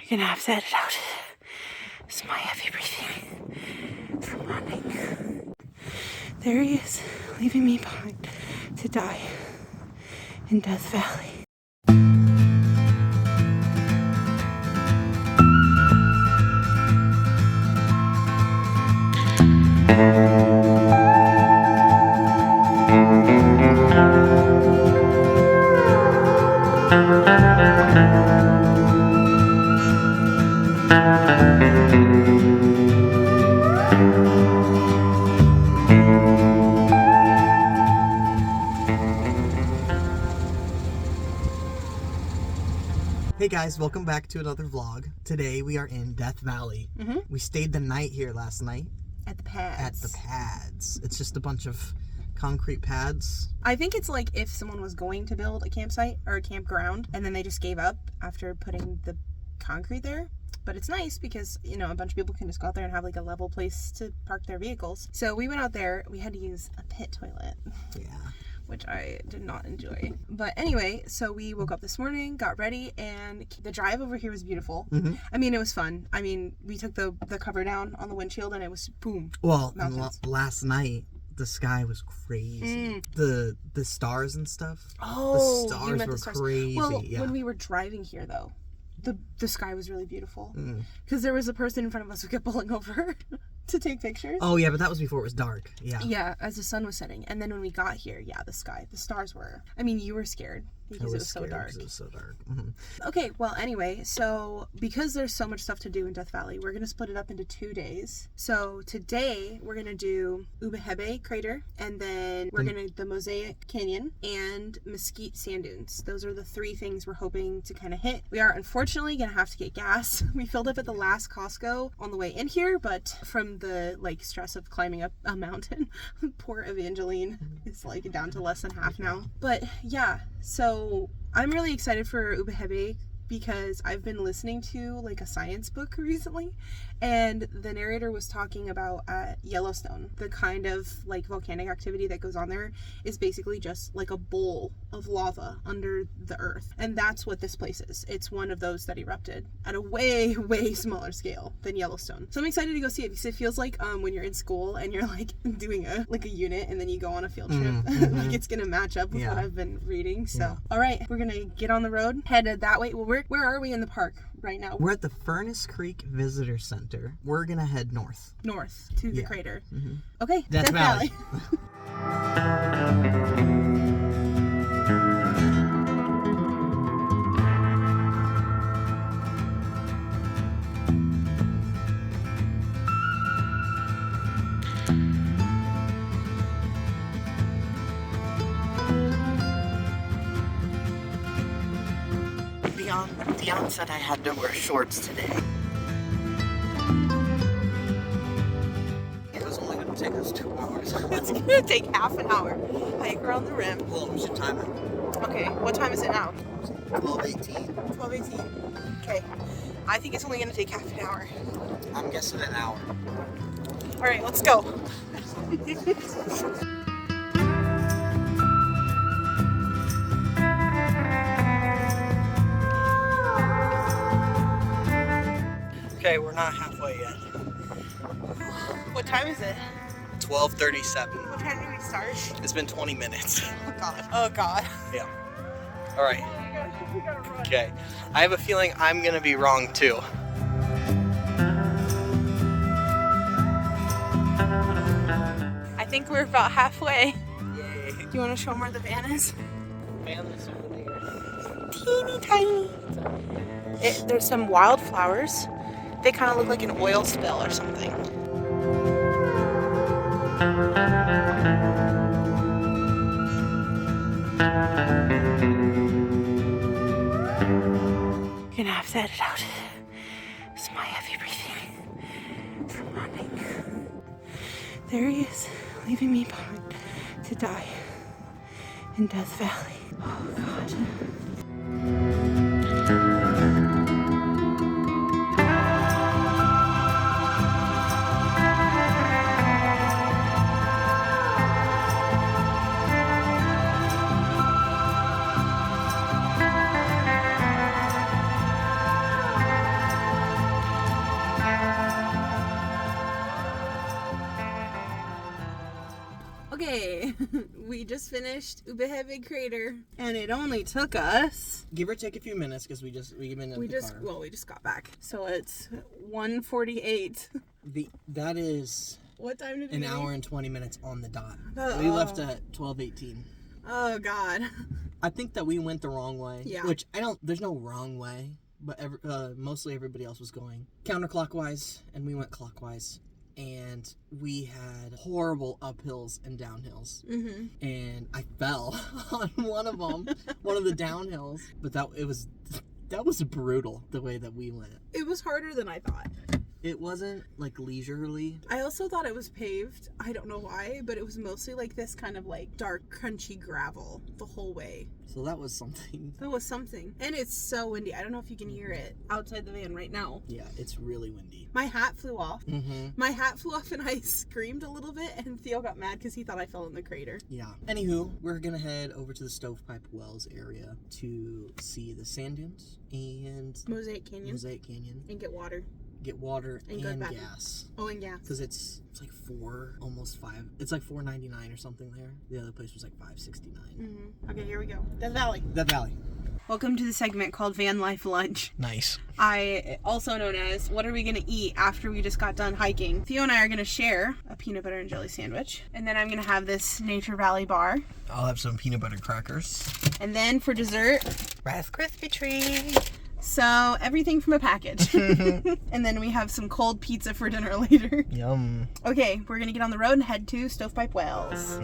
You're gonna have to edit out. It's my heavy breathing from running. There he is, leaving me behind to die in Death Valley. Hey guys, welcome back to another vlog. Today we are in Death Valley. We stayed the night here last night. At the pads. It's just a bunch of concrete pads. I think it's like if someone was going to build a campsite or a campground and then they just gave up after putting the concrete there. But it's nice because, you know, a bunch of people can just go out there and have like a level place to park their vehicles. So we went out there. We had to use a pit toilet. Yeah. Which I did not enjoy. But anyway, so we woke up this morning, got ready, and the drive over here was beautiful. I mean, it was fun. I mean, we took the cover down on the windshield and it was boom. Well, last night the sky was crazy. The stars and stuff. Oh, the stars were crazy. Well, yeah. when we were driving here though, the sky was really beautiful because there was a person in front of us who kept pulling over to take pictures. Oh yeah, but that was before it was dark. Yeah, as the sun was setting. And then when we got here, the stars were, I mean, you were scared because it was so dark. Okay, well, anyway, so because there's so much stuff to do in Death Valley, we're gonna split it up into 2 days. So today we're gonna do Ubehebe crater, and then we're gonna the Mosaic Canyon and Mesquite sand dunes. Those are the 3 things we're hoping to kind of hit. We are unfortunately gonna have to get gas. We filled up at the last Costco on the way in here, but from the stress of climbing up a mountain, poor Evangeline is down to less than half now. But yeah, so I'm really excited for Ubehebe because I've been listening to a science book recently, and the narrator was talking about Yellowstone, the kind of volcanic activity that goes on there is basically just a bowl of lava under the earth, and that's what this place is. It's one of those that erupted at a way smaller scale than Yellowstone. So I'm excited to go see it because it feels like when you're in school and you're doing a unit and then you go on a field trip, it's gonna match up with what I've been reading. So all right, we're gonna get on the road, headed that way. Well, where are we in the park right now? We're at the Furnace Creek Visitor Center. We're gonna head north to the crater. Okay, Death Valley. Deion said I had to wear shorts today. It was only going to take us 2 hours. It's going to take half an hour. Hike around the rim. Well, we should time it. Okay, what time is it now? 12:18. 12:18. Okay. I think it's only going to take half an hour. I'm guessing an hour. All right, let's go. Okay, we're not halfway yet. What time is it? 12:37. What time did we start? It's been 20 minutes. Oh God. Yeah. All right. Okay. I have a feeling I'm gonna be wrong too. I think we're about halfway. Yay. Do you want to show them where the van is? Man, this over there. Teeny tiny. There's some wildflowers. They kind of look like an oil spill or something. You're gonna have to edit out. It's my heavy breathing from running. There he is, leaving me behind to die in Death Valley. Oh God. We just finished Ubehebe Crater, and it only took us, give or take a few minutes, because we just got back. So it's 1:48. That is what time did an hour and 20 minutes on the dot. We left at 12:18. Oh God. I think that we went the wrong way. Yeah. Which there's no wrong way, but mostly everybody else was going counterclockwise, and we went clockwise. And we had horrible uphills and downhills. Mm-hmm. And I fell on one of them, one of the downhills. But that was brutal, the way that we went. It was harder than I thought. It wasn't like leisurely. I also thought it was paved. I don't know why, but it was mostly like this kind of like dark, crunchy gravel the whole way. So that was something. That was something. And it's so windy. I don't know if you can hear it outside the van right now. Yeah, it's really windy. My hat flew off. Mm-hmm. My hat flew off and I screamed a little bit, and Theo got mad because he thought I fell in the crater. Yeah. Anywho, we're going to head over to the Stovepipe Wells area to see the sand dunes and Mosaic Canyon. And get water. And gas. Oh, and gas. Because it's like almost $5. It's like $4.99 or something there. The other place was like $5.69. Mm-hmm. Okay, here we go. Death Valley. Welcome to the segment called Van Life Lunch. Nice. Also known as what are we going to eat after we just got done hiking. Theo and I are going to share a peanut butter and jelly sandwich. And then I'm going to have this Nature Valley bar. I'll have some peanut butter crackers. And then for dessert, Rice Krispie treat. So, everything from a package. And then we have some cold pizza for dinner later. Yum. Okay, we're going to get on the road and head to Stovepipe Wells.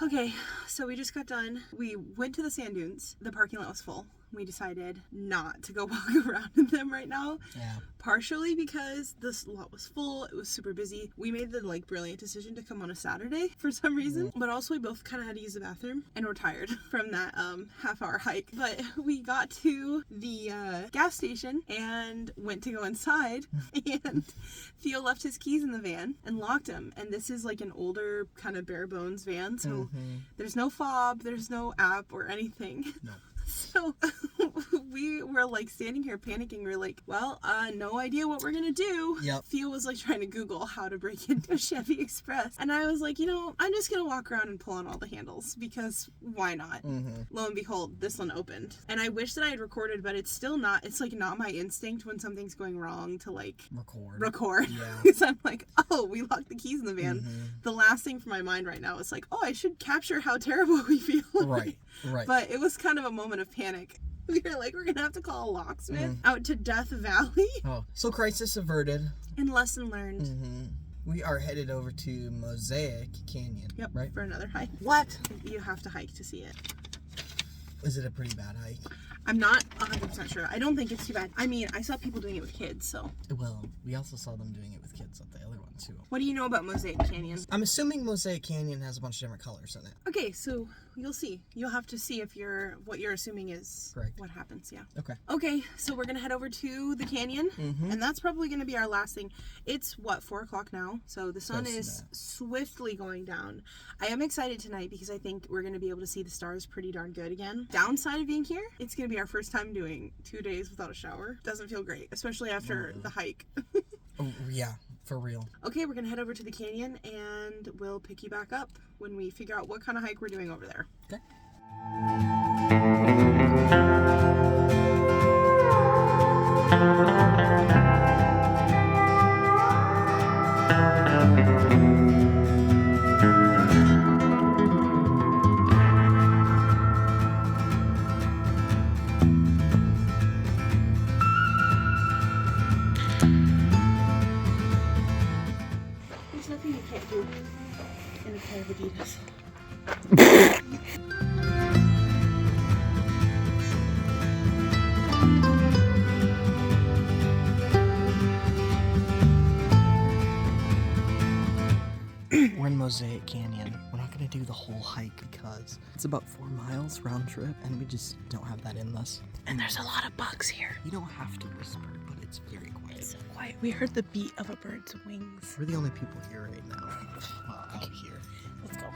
Okay, so we just got done. We went to the sand dunes. The parking lot was full. We decided not to go walk around in them right now. Yeah. Partially because this lot was full. It was super busy. We made the brilliant decision to come on a Saturday for some reason. But also we both kind of had to use the bathroom. And we're tired from that half-hour hike. But we got to the gas station and went to go inside. And Theo left his keys in the van and locked them. And this is like an older kind of bare bones van. So there's no fob. There's no app or anything. No. So we were standing here panicking. We were like, well, no idea what we're gonna do. Yep. Theo was trying to Google how to break into a Chevy Express. And I was like, I'm just gonna walk around and pull on all the handles because why not? Mm-hmm. Lo and behold, this one opened. And I wish that I had recorded, but it's still not. It's not my instinct when something's going wrong to record. Yeah. Because I'm like, oh, we locked the keys in the van. Mm-hmm. The last thing from my mind right now is I should capture how terrible we feel. Right. But it was kind of a moment of panic. We were like, we're gonna have to call a locksmith out to Death Valley. Oh, so crisis averted. And lesson learned. Mm-hmm. We are headed over to Mosaic Canyon. Yep, right? For another hike. What? You have to hike to see it. Is it a pretty bad hike? I'm not 100% sure. I don't think it's too bad. I mean, I saw people doing it with kids, so. Well, we also saw them doing it with kids at the other one, too. What do you know about Mosaic Canyon? I'm assuming Mosaic Canyon has a bunch of different colors in it. Okay, so you'll see. You'll have to see if what you're assuming is correct. What happens, yeah. Okay, so we're going to head over to the canyon, and that's probably going to be our last thing. It's, 4 o'clock now, so the sun is swiftly going down. I am excited tonight because I think we're going to be able to see the stars pretty darn good again. Downside of being here, it's going to be our first time doing 2 days without a shower. Doesn't feel great, especially after the hike. Oh, yeah, for real. Okay, we're going to head over to the canyon, and we'll pick you back up when we figure out what kind of hike we're doing over there. Okay. There's nothing you can't do in a pair of Adidas. We're in Mosaic Canyon. We're not going to do the whole hike because it's about 4 miles round trip and we just don't have that in us. And there's a lot of bugs here. You don't have to whisper, but it's very quiet. It's so quiet. We heard the beat of a bird's wings. We're the only people here right now. Out here. Let's go.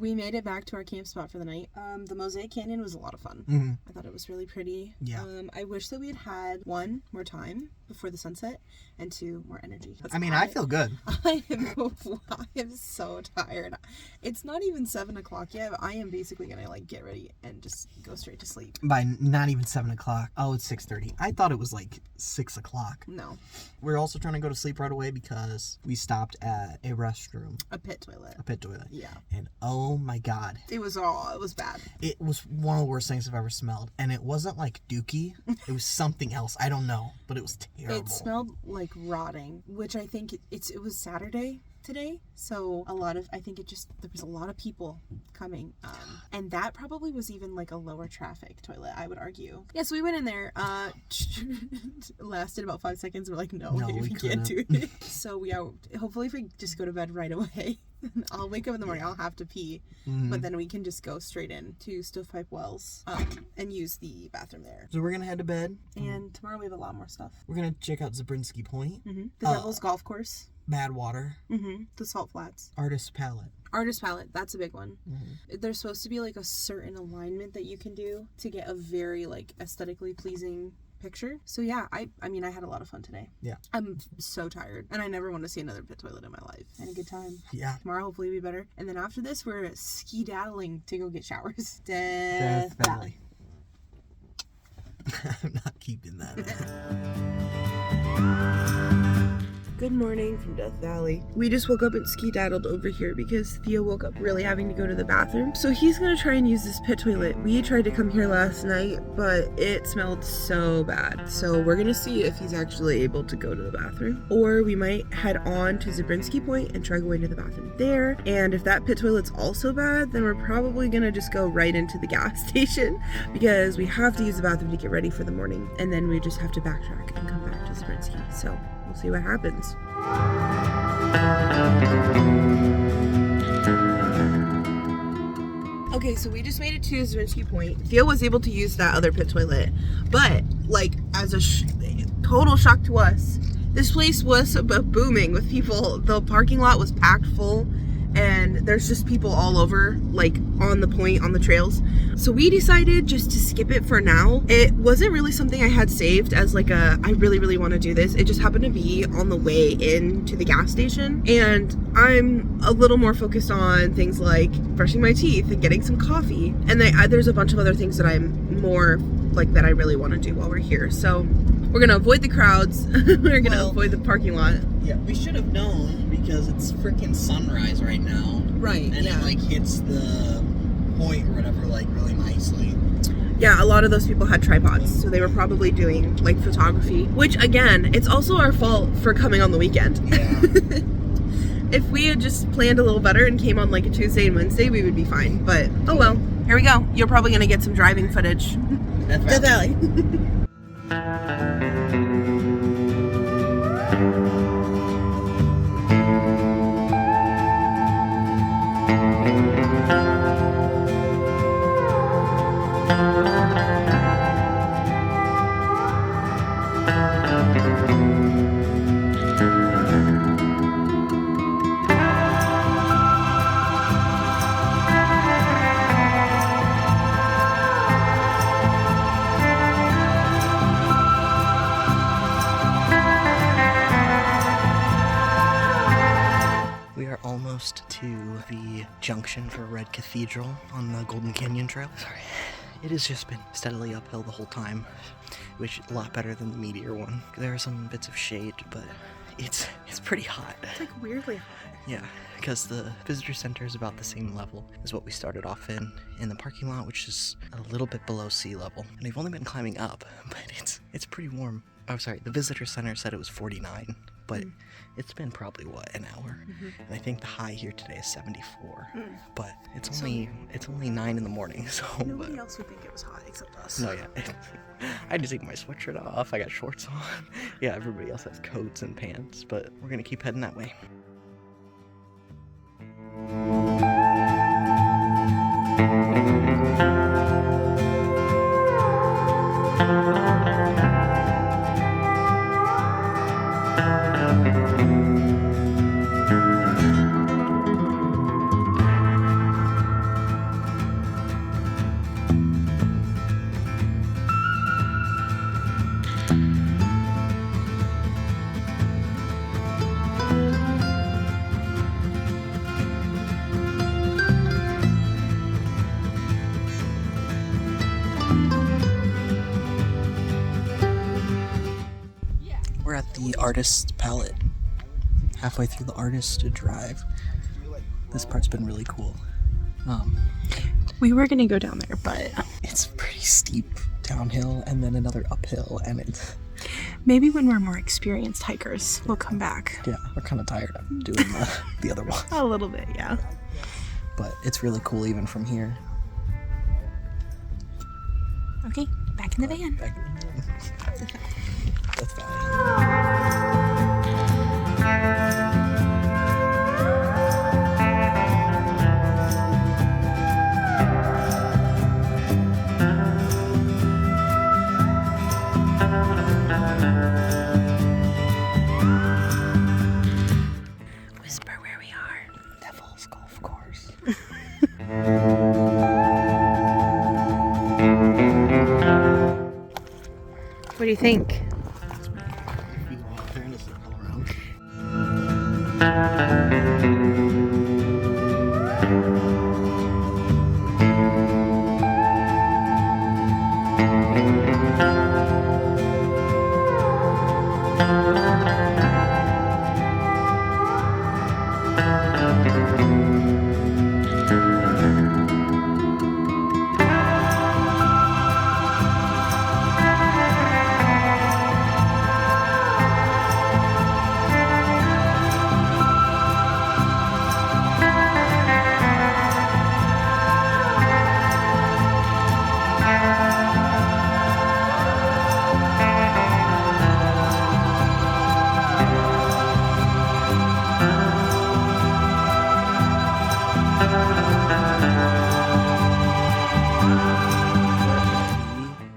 we made it back to our camp spot for the night. The Mosaic Canyon was a lot of fun. I thought it was really pretty. Yeah. I wish that we had 1, more time before the sunset, and 2, more energy. I feel good. I am so tired. It's not even 7 o'clock yet. I am basically gonna like get ready and just go straight to sleep. By not even 7 o'clock. Oh, it's 6:30. I thought it was like 6 o'clock. No. We're also trying to go to sleep right away because we stopped at a restroom. A pit toilet. Yeah. And oh my God. It was bad. It was one of the worst things I've ever smelled. And it wasn't like dookie. It was something else. I don't know. But it was terrible. It smelled like rotting, which I think it was Saturday today, so there was a lot of people coming, and that probably was even like a lower traffic toilet, I would argue. Yeah, so we went in there, lasted about 5 seconds. We're like, no we can't do it. So hopefully if we just go to bed right away, I'll wake up in the morning, I'll have to pee, but then we can just go straight in to Stovepipe Wells and use the bathroom there. So we're gonna head to bed, and tomorrow we have a lot more stuff. We're gonna check out Zabriskie Point, the Devil's Golf Course, Badwater, the Salt Flats, Artist Palette, that's a big one. There's supposed to be like a certain alignment that you can do to get a very like aesthetically pleasing picture. So yeah, I had a lot of fun today. Yeah. I'm so tired, and I never want to see another pit toilet in my life. And a good time. Yeah. Tomorrow hopefully will be better. And then after this, we're skedaddling to go get showers. Death Valley. I'm not keeping that. Good morning from Death Valley. We just woke up and skedaddled over here because Theo woke up really having to go to the bathroom. So he's gonna try and use this pit toilet. We tried to come here last night, but it smelled so bad. So we're gonna see if he's actually able to go to the bathroom. Or we might head on to Zabriskie Point and try going to the bathroom there. And if that pit toilet's also bad, then we're probably gonna just go right into the gas station because we have to use the bathroom to get ready for the morning. And then we just have to backtrack and come back to Zabriskie. So we'll see what happens. Okay, so we just made it to Zabriskie Point. Theo was able to use that other pit toilet, but like as a total shock to us, this place was booming with people. The parking lot was packed full, and there's just people all over, like on the point, on the trails. So we decided just to skip it for now. It wasn't really something I had saved as like I really want to do this. It just happened to be on the way into the gas station, and I'm a little more focused on things like brushing my teeth and getting some coffee. And there's a bunch of other things that I'm more like that I really want to do while we're here. So we're gonna avoid the crowds. We're gonna avoid the parking lot. Yeah, we should have known because it's freaking sunrise right now. Right. And it like hits the point or whatever like really nicely. Yeah, a lot of those people had tripods, so they were probably doing like photography, which again, it's also our fault for coming on the weekend. Yeah. If we had just planned a little better and came on like a Tuesday and Wednesday, we would be fine. But oh well, here we go. You're probably gonna get some driving footage. Death Valley. To the junction for Red Cathedral on the Golden Canyon Trail. Sorry, it has just been steadily uphill the whole time, which is a lot better than the Meteor one. There are some bits of shade, but it's pretty hot. It's like weirdly hot. Yeah, because the visitor center is about the same level as what we started off in the parking lot, which is a little bit below sea level. And we've only been climbing up, but it's pretty warm. Oh, sorry, the visitor center said it was 49, but it's been probably, an hour? And I think the high here today is 74, but it's only 9 in the morning, so... Nobody else would think it was hot except us. No, yeah. I had to take my sweatshirt off, I got shorts on. Yeah, everybody else has coats and pants, but we're gonna keep heading that way. at the Artist Palette. Halfway through the Artist Drive. This part's been really cool. We were gonna go down there, but it's pretty steep downhill and then another uphill, and it's... Maybe when we're more experienced hikers, we'll come back. Yeah, we're kind of tired of doing the other one. A little bit, yeah. But it's really cool even from here. Okay, back in the van. Back in the van. Death Valley. Whisper where we are. Devil's Golf Course. What do you think? If you walk there and just all around.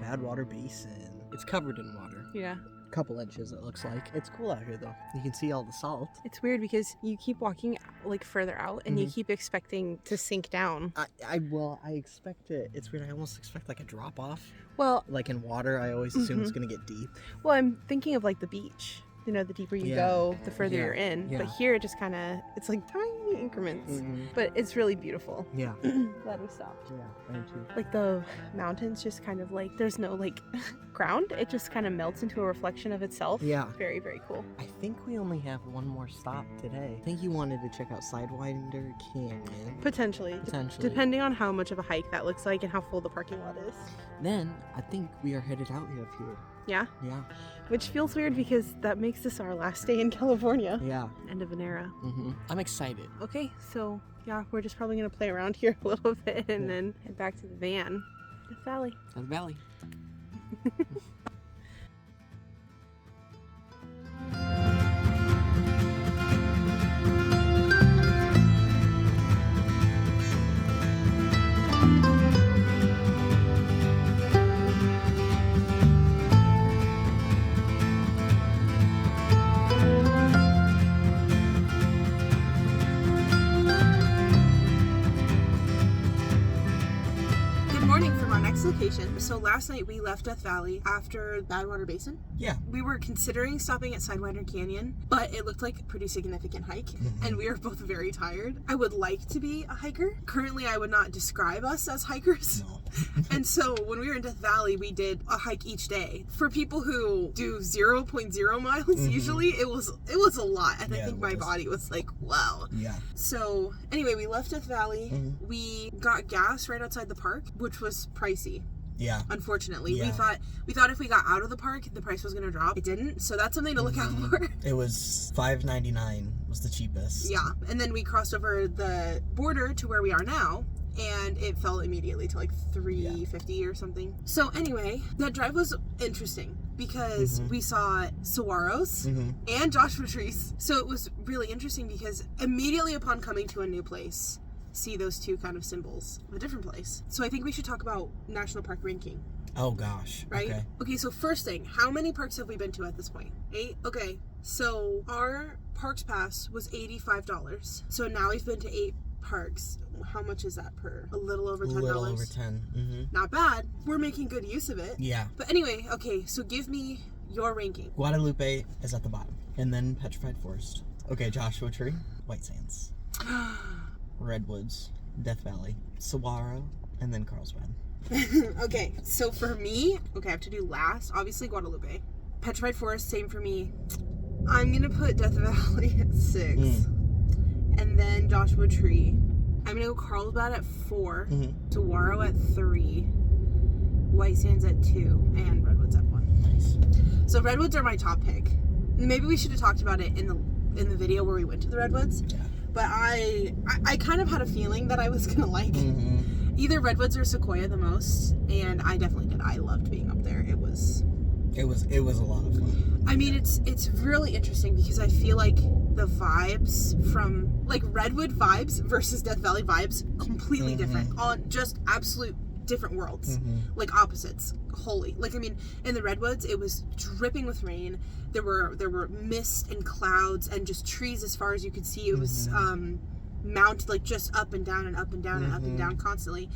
Badwater Basin. It's covered in water. Yeah. A couple inches, it looks like. It's cool out here, though. You can see all the salt. It's weird because you keep walking like further out and you keep expecting to sink down. I expect it. It's weird. I almost expect like a drop off. Well, Like in water, I always assume it's going to get deep. well, I'm thinking of like the beach. You know, the deeper you go, the further you're in. Yeah. But here it just kind of, it's like tiny increments. But it's really beautiful. Yeah. Glad we stopped. Yeah, me too. Like the mountains just kind of like, there's no like ground. It just kind of melts into a reflection of itself. Yeah. Very, very cool. I think we only have one more stop today. I think you wanted to check out Sidewinder Canyon. Potentially. Potentially. Depending on how much of a hike that looks like and how full the parking lot is. Then, I think we are headed out of here. Yeah? Yeah. Which feels weird because that makes this our last day in California. Yeah. End of an era. I'm excited. Okay, so yeah, we're just probably going to play around here a little bit and then head back to the van. Death Valley. Death Valley. Location. So last night we left Death Valley after Badwater Basin. Yeah. We were considering stopping at Sidewinder Canyon, but it looked like a pretty significant hike, and we were both very tired. I would like to be a hiker. Currently, I would not describe us as hikers. No. And so when we were in Death Valley, we did a hike each day. For people who do 0.0 miles, usually it was a lot, and I think my body was like, wow. Yeah. So anyway, we left Death Valley. We got gas right outside the park, which was pricey. Yeah. Unfortunately, Yeah. we thought if we got out of the park, the price was going to drop. It didn't, so that's something to look out for. It was $5.99 was the cheapest. Yeah, and then we crossed over the border to where we are now, and it fell immediately to like $3.50 or something. So anyway, that drive was interesting because we saw saguaros and Joshua trees. So it was really interesting because immediately upon coming to a new place, see those two kind of symbols of a different place. So I think we should talk about national park ranking. Oh gosh. Right? Okay. Okay, so first thing, how many parks have we been to at this point? 8? Okay, so our parks pass was $85. So now we've been to 8 parks. How much is that per? A little over $10. A little over 10. Not bad. We're making good use of it. Yeah. But anyway, okay, so give me your ranking. Guadalupe is at the bottom, and then Petrified Forest. Okay, Joshua Tree, White Sands, Redwoods, Death Valley, Saguaro, and then Carlsbad. Okay, so for me, I have to do last. Obviously, Guadalupe. Petrified Forest, same for me. I'm going to put Death Valley at 6. And then Joshua Tree. I'm going to go Carlsbad at 4. Saguaro at 3. White Sands at 2. And Redwoods at 1. Nice. So Redwoods are my top pick. Maybe we should have talked about it in the video where we went to the Redwoods. Yeah. But I kind of had a feeling that I was going to like either Redwoods or Sequoia the most. And I definitely did. I loved being up there. It was a lot of fun. I mean, it's really interesting because I feel like the vibes from, like, Redwood vibes versus Death Valley vibes, completely different. On just absolute different worlds. Like, opposites. Wholly. Like, I mean, in the Redwoods, it was dripping with rain. There were mist and clouds and just trees as far as you could see. It was mounted, like, just up and down and up and down and up and down constantly.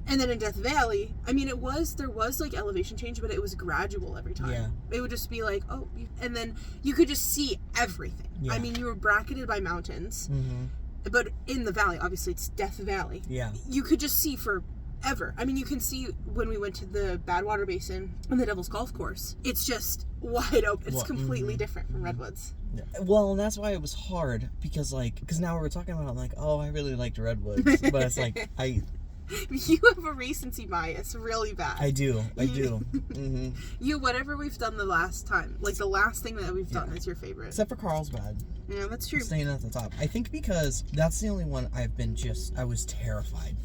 And then in Death Valley, I mean, there was like elevation change, but it was gradual every time. Yeah. It would just be like, and then you could just see everything. Yeah. I mean, you were bracketed by mountains, but in the valley, obviously it's Death Valley. Yeah. You could just see forever. I mean, you can see when we went to the Badwater Basin and the Devil's Golf Course. It's just wide open. It's completely different from Redwoods. Yeah. Well, and that's why it was hard because now we're talking about it, I'm like, oh, I really liked Redwoods, but it's like You have a recency bias really bad. I do. You, whatever we've done the last time, like the last thing that we've done is your favorite. Except for Carlsbad. Yeah, that's true. Staying at the top. I think because that's the only one I was terrified.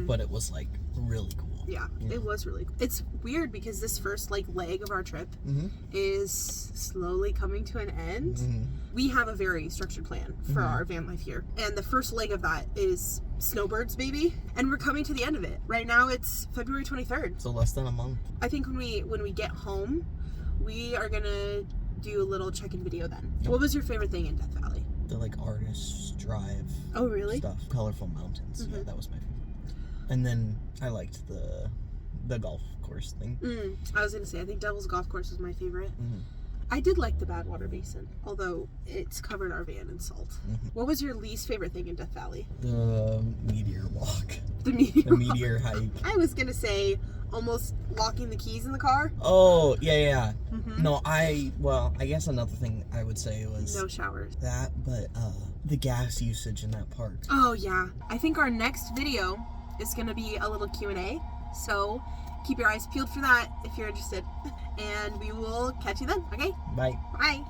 But it was like really cool. Yeah, it was really cool. It's weird because this first leg of our trip is slowly coming to an end. We have a very structured plan for our van life here. And the first leg of that is snowbirds, baby. And we're coming to the end of it. Right now it's February 23rd. So less than a month. I think when we get home, we are going to do a little check-in video then. Yep. What was your favorite thing in Death Valley? The artists drive. Oh, really? Stuff. Colorful mountains. Yeah, that was my favorite. And then I liked the golf course thing. I was going to say, I think Devil's Golf Course was my favorite. I did like the Badwater Basin, although it's covered our van in salt. What was your least favorite thing in Death Valley? The meteor walk. The meteor hike. I was going to say almost locking the keys in the car. Oh, yeah. No, I guess another thing I would say was... No showers. That, but the gas usage in that park. Oh, yeah. I think our next video is going to be a little Q&A, so keep your eyes peeled for that if you're interested. And we will catch you then, okay? Bye. Bye.